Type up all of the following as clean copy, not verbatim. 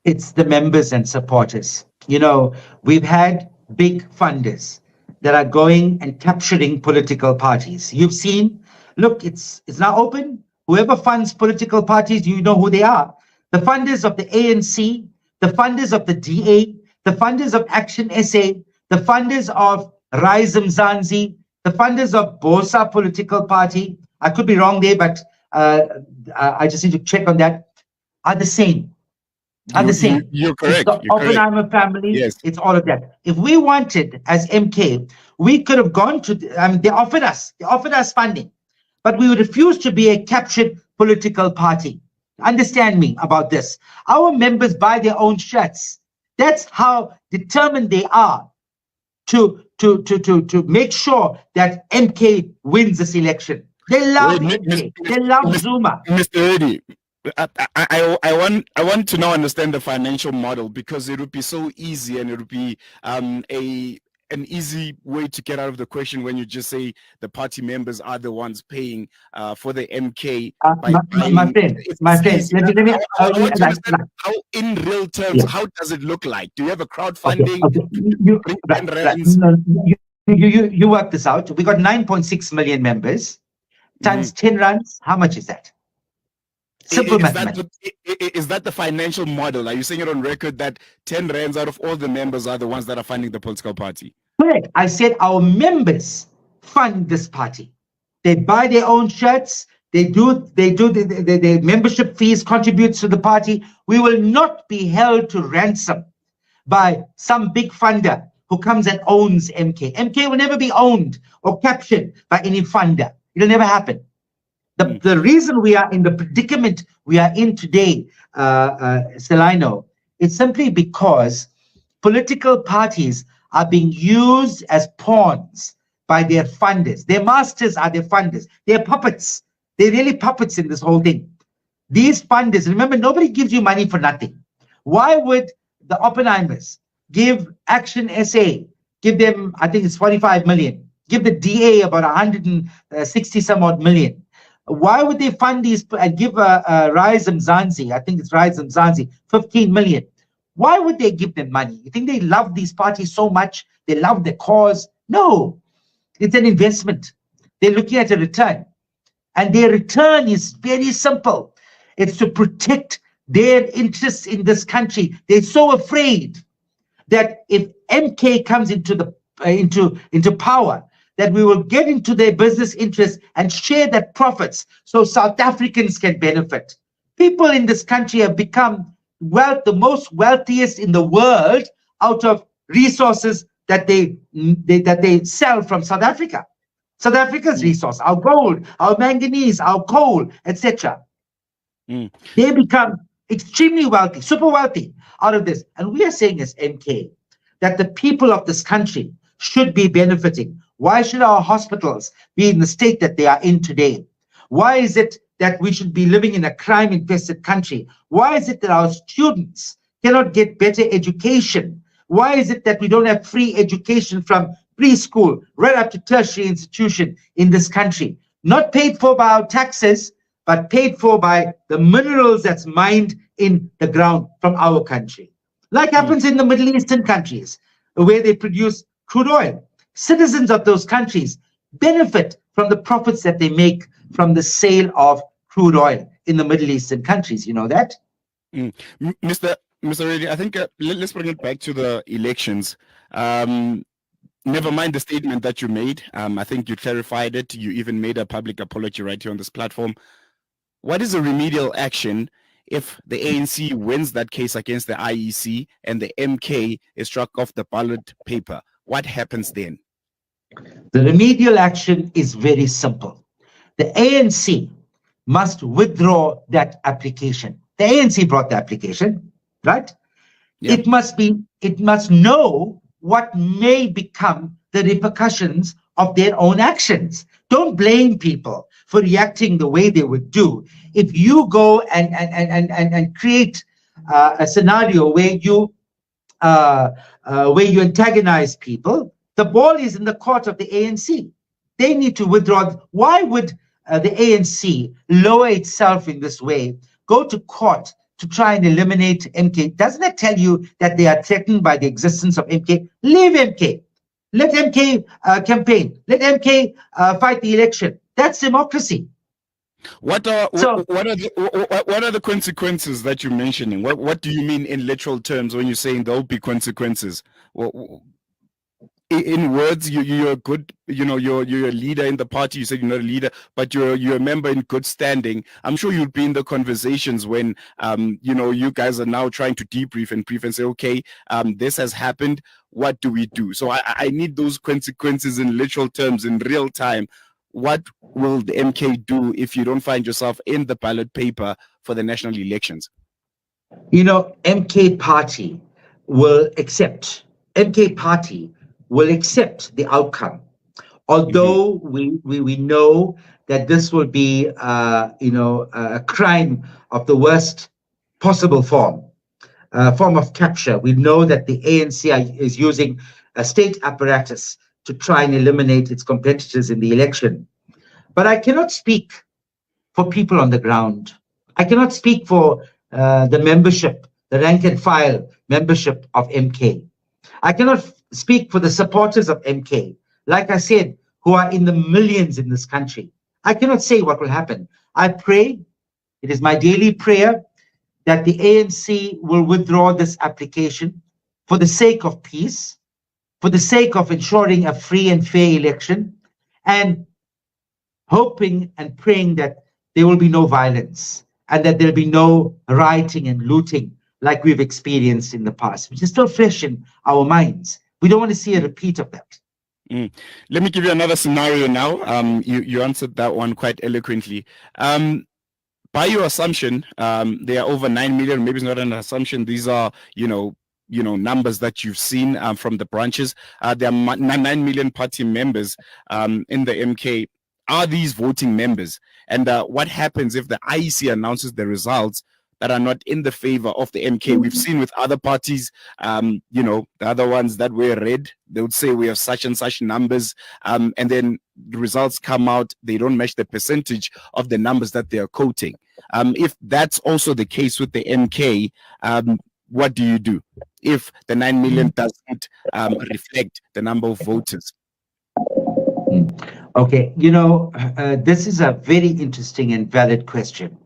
It's the members and supporters. You know, we've had big funders that are going and capturing political parties. You've seen, look, it's now open. Whoever funds political parties, you know who they are. The funders of the ANC, the funders of the DA, the funders of Action SA, the funders of Rise Mzansi, the funders of Bosa political party. I could be wrong there, but I just need to check on that. Are the same. Are the same. You're correct. It's the Oppenheimer family. Yes. It's all of that. If we wanted, as MK, we could have gone to. They offered us funding, but we would refuse to be a captured political party. Understand me about this. Our members buy their own shirts. That's how determined they are to make sure that MK wins this election. They love MK. They love Zuma. Mr. Reddy, I want to now understand the financial model, because it would be so easy, and it would be an easy way to get out of the question when you just say the party members are the ones paying for the MK. My friend, let me I want to understand how, in real terms, how does it look like? Do you have a crowdfunding? You work this out. We got 9.6 million members times 10 rands. How much is that? Simple mathematics. Is that the financial model? Are you saying it on record that 10 rands out of all the members are the ones that are funding the political party? Correct. I said our members fund this party. They buy their own shirts. They do the membership fees contributes to the party. We will not be held to ransom by some big funder who comes and owns MK. MK will never be owned or captured by any funder. It'll never happen. The reason we are in the predicament we are in today, Celino, is simply because political parties are being used as pawns by their funders. Their masters are their funders. They're puppets. They're really puppets in this whole thing. These funders, remember, nobody gives you money for nothing. Why would the Oppenheimers give Action SA, give them, I think it's 45 million, give the DA about 160 some odd million? Why would they fund these and give Rise Mzansi, I think it's Rise Mzansi, 15 million? Why would they give them money? You think they love these parties so much? They love the cause? No, it's an investment. They're looking at a return. And their return is very simple. It's to protect their interests in this country. They're so afraid that if MK comes into power, that we will get into their business interests and share that profits so South Africans can benefit. People in this country have become the most wealthiest in the world out of resources that they sell from South Africa. South Africa's resource, our gold, our manganese, our coal, etc. They become extremely wealthy, super wealthy out of this. And we are saying as MK that the people of this country should be benefiting. Why should our hospitals be in the state that they are in today? Why is it that we should be living in a crime-infested country? Why is it that our students cannot get better education? Why is it that we don't have free education from preschool right up to tertiary institution in this country? Not paid for by our taxes, but paid for by the minerals that's mined in the ground from our country. Like happens in the Middle Eastern countries, where they produce crude oil. Citizens of those countries benefit from the profits that they make from the sale of crude oil in the Middle Eastern countries. You know that? Mr. Reddy, I think let's bring it back to the elections. Never mind the statement that you made. I think you clarified it. You even made a public apology right here on this platform. What is a remedial action if the ANC wins that case against the IEC and the MK is struck off the ballot paper? What happens then? The remedial action is very simple. The ANC must withdraw that application. The ANC brought the application, right? Yeah. It must know what may become the repercussions of their own actions. Don't blame people for reacting the way they would do. If you go and create a scenario where you antagonize people, the ball is in the court of the ANC. They need to withdraw. Why would the ANC lower itself in this way, go to court to try and eliminate MK, doesn't that tell you that they are threatened by the existence of MK? Leave MK. Let MK campaign. Let MK fight the election. That's democracy. What are the consequences that you're mentioning? What do you mean in literal terms when you're saying there'll be consequences? In words, you're a good, you're a leader in the party. You said you're not a leader, but you're a member in good standing. I'm sure you'll be in the conversations when you guys are now trying to debrief and brief and say, okay, this has happened. What do we do? So I need those consequences in literal terms in real time. What will the MK do if you don't find yourself in the ballot paper for the national elections? MK party will accept. MK party will accept the outcome, although we know that this will be a crime of the worst possible form of capture. We know that the ANC is using a state apparatus to try and eliminate its competitors in the election. But I cannot speak for people on the ground. I cannot speak for the membership, the rank and file membership of MK. I cannot speak for the supporters of MK, like I said, who are in the millions in this country. I cannot say what will happen. I pray, it is my daily prayer, that the ANC will withdraw this application for the sake of peace, for the sake of ensuring a free and fair election, and hoping and praying that there will be no violence and that there'll be no rioting and looting like we've experienced in the past, which is still fresh in our minds. We don't want to see a repeat of that. Let me give you another scenario now. You answered that one quite eloquently. By your assumption, there are over 9 million. Maybe it's not an assumption. These are, numbers that you've seen from the branches. There are 9 million party members in the MK. Are these voting members? And what happens if the IEC announces the results that are not in the favor of the MK? We've seen with other parties, the other ones that were red, they would say we have such and such numbers, and then the results come out, they don't match the percentage of the numbers that they are quoting. If that's also the case with the MK, what do you do if the 9 million doesn't reflect the number of voters? Okay, this is a very interesting and valid question.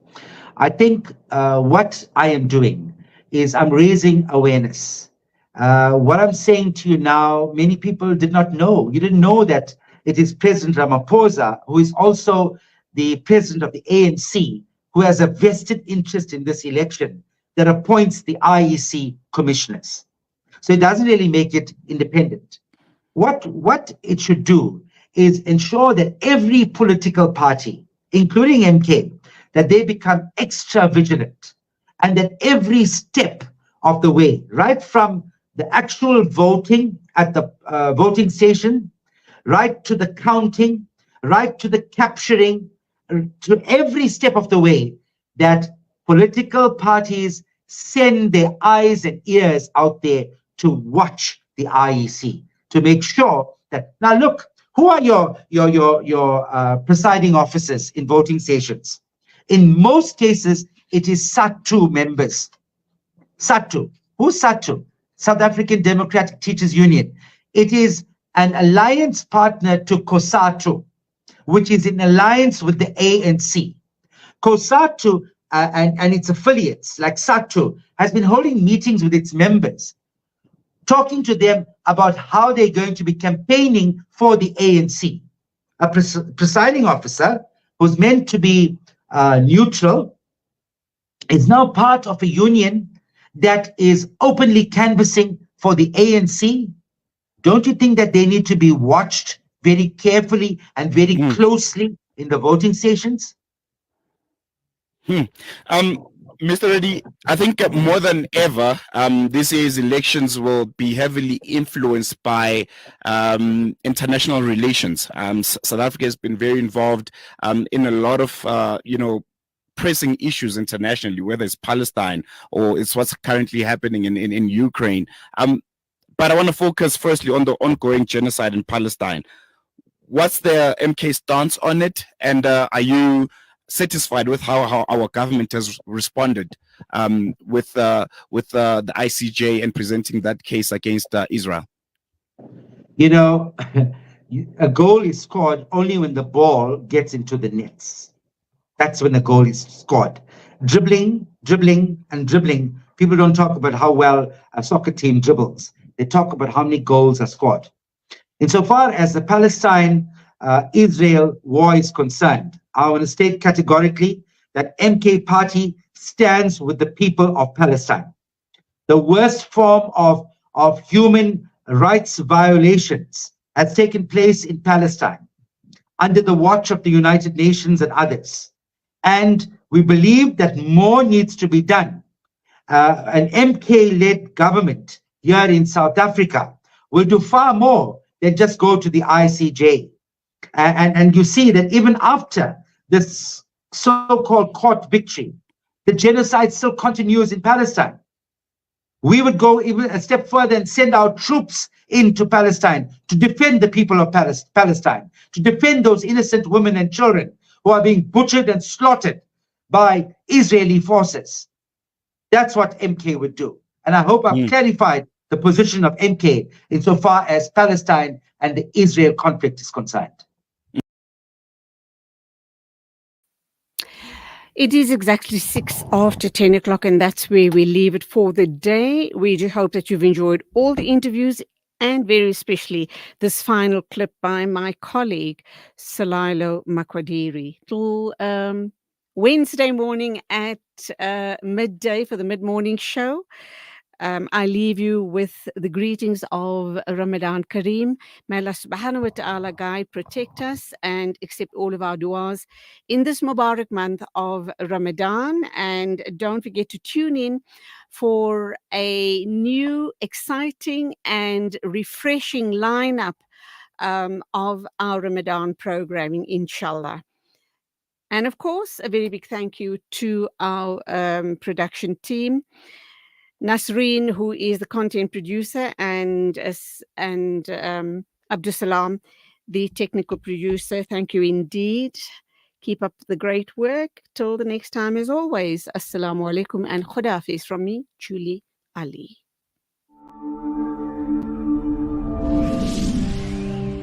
I think what I am doing is I'm raising awareness. What I'm saying to you now, many people did not know. You didn't know that it is President Ramaphosa, who is also the president of the ANC, who has a vested interest in this election, that appoints the IEC commissioners. So it doesn't really make it independent. What it should do is ensure that every political party, including MK, that they become extra vigilant, and that every step of the way, right from the actual voting at the voting station, right to the counting, right to the capturing, to every step of the way, that political parties send their eyes and ears out there to watch the IEC, to make sure that, now look, who are your presiding officers in voting stations? In most cases, it is SADTU members. SADTU. Who's SADTU? South African Democratic Teachers Union. It is an alliance partner to COSATU, which is in alliance with the ANC. COSATU and its affiliates, like SADTU, has been holding meetings with its members, talking to them about how they're going to be campaigning for the ANC. A presiding officer who's meant to be neutral is now part of a union that is openly canvassing for the ANC. Don't you think that they need to be watched very carefully and very closely in the voting stations? Mr. Reddy, I think more than ever, this year's elections will be heavily influenced by international relations. South Africa has been very involved in a lot of, pressing issues internationally, whether it's Palestine or it's what's currently happening in Ukraine. But I want to focus firstly on the ongoing genocide in Palestine. What's the MK stance on it? And are you satisfied with how our government has responded with the ICJ and presenting that case against Israel? You know, a goal is scored only when the ball gets into the nets. That's when the goal is scored. Dribbling, dribbling, and dribbling. People don't talk about how well a soccer team dribbles. They talk about how many goals are scored. Insofar as the Palestine-Israel war is concerned, I want to state categorically that MK Party stands with the people of Palestine. The worst form of human rights violations has taken place in Palestine under the watch of the United Nations and others. And we believe that more needs to be done. An MK-led government here in South Africa will do far more than just go to the ICJ. And you see that even after this so-called court victory, the genocide still continues in Palestine. We would go even a step further and send our troops into Palestine to defend the people of Palestine, to defend those innocent women and children who are being butchered and slaughtered by Israeli forces. That's what MK would do. And I hope I've clarified the position of MK insofar as Palestine and the Israel conflict is concerned. It is exactly 6 after 10 o'clock, and that's where we leave it for the day. We do hope that you've enjoyed all the interviews and very especially this final clip by my colleague, Salilo Makwadiri. Till Wednesday morning at midday for the mid-morning show. I leave you with the greetings of Ramadan Kareem. May Allah subhanahu wa ta'ala guide, protect us and accept all of our du'as in this Mubarak month of Ramadan. And don't forget to tune in for a new, exciting and refreshing lineup of our Ramadan programming, inshallah. And of course, a very big thank you to our production team. Nasreen, who is the content producer, and Abdul Salam, the technical producer. Thank you indeed. Keep up the great work. Till the next time, as always, Assalamu alaikum and Khudafiz from me, Julie Ali.